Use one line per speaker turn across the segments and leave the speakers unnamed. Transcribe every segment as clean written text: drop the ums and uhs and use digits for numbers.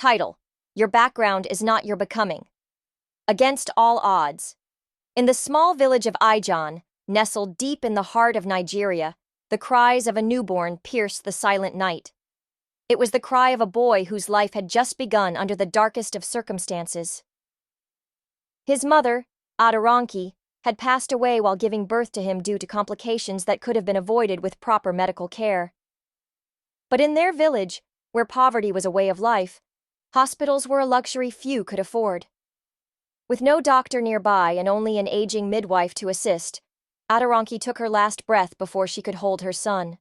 Title: Your background is not your becoming. Against all odds. In the small village of Ijan, nestled deep in the heart of Nigeria, the cries of a newborn pierced the silent night. It was the cry of a boy whose life had just begun under the darkest of circumstances. His mother, Adaranki, had passed away while giving birth to him due to complications that could have been avoided with proper medical care. But in their village, where poverty was a way of life, hospitals were a luxury few could afford. With no doctor nearby and only an aging midwife to assist, Adaranki took her last breath before she could hold her son.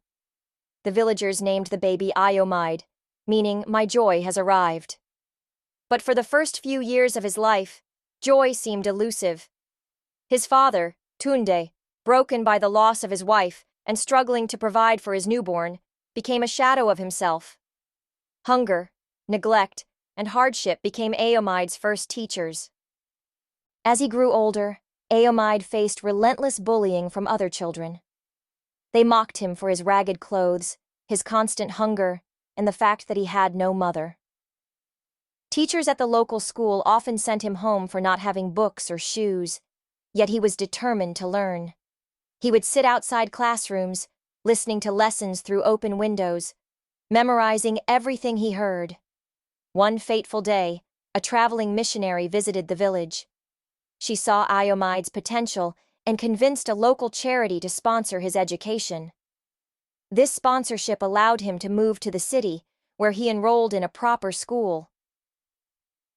The villagers named the baby Iomide, meaning "my joy has arrived." But for the first few years of his life, joy seemed elusive. His father, Tunde, broken by the loss of his wife and struggling to provide for his newborn, became a shadow of himself. Hunger, neglect, and hardship became Ayomide's first teachers. As he grew older, Aomide faced relentless bullying from other children. They mocked him for his ragged clothes, his constant hunger, and the fact that he had no mother. Teachers at the local school often sent him home for not having books or shoes, yet he was determined to learn. He would sit outside classrooms, listening to lessons through open windows, memorizing everything he heard. One fateful day, a traveling missionary visited the village. She saw Iomide's potential and convinced a local charity to sponsor his education. This sponsorship allowed him to move to the city, where he enrolled in a proper school.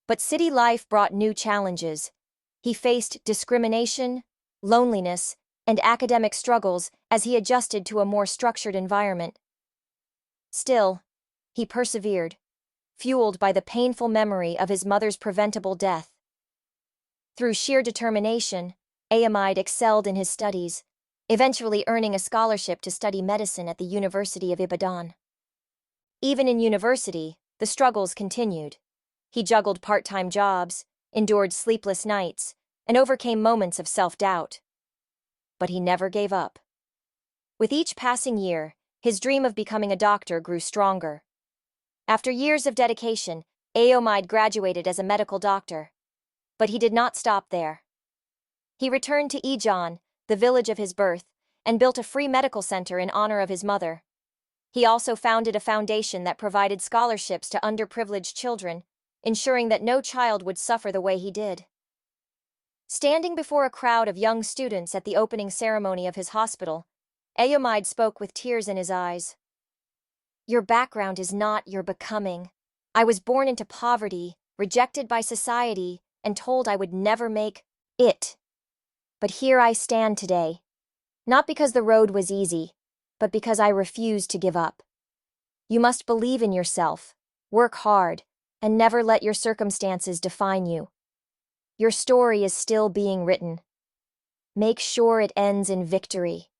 But city life brought new challenges. He faced discrimination, loneliness, and academic struggles as he adjusted to a more structured environment. Still, he persevered, fueled by the painful memory of his mother's preventable death. Through sheer determination, Aomide excelled in his studies, eventually earning a scholarship to study medicine at the University of Ibadan. Even in university, the struggles continued. He juggled part-time jobs, endured sleepless nights, and overcame moments of self-doubt. But he never gave up. With each passing year, his dream of becoming a doctor grew stronger. After years of dedication, Aomide graduated as a medical doctor. But he did not stop there. He returned to Ijan, the village of his birth, and built a free medical center in honor of his mother. He also founded a foundation that provided scholarships to underprivileged children, ensuring that no child would suffer the way he did. Standing before a crowd of young students at the opening ceremony of his hospital, Aomide spoke with tears in his eyes. "Your background is not your becoming. I was born into poverty, rejected by society, and told I would never make it. But here I stand today, not because the road was easy, but because I refused to give up. You must believe in yourself, work hard, and never let your circumstances define you. Your story is still being written. Make sure it ends in victory."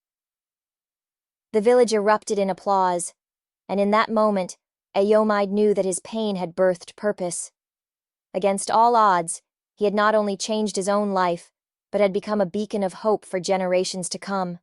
The village erupted in applause, and in that moment, Aomide knew that his pain had birthed purpose. Against all odds, he had not only changed his own life, but had become a beacon of hope for generations to come.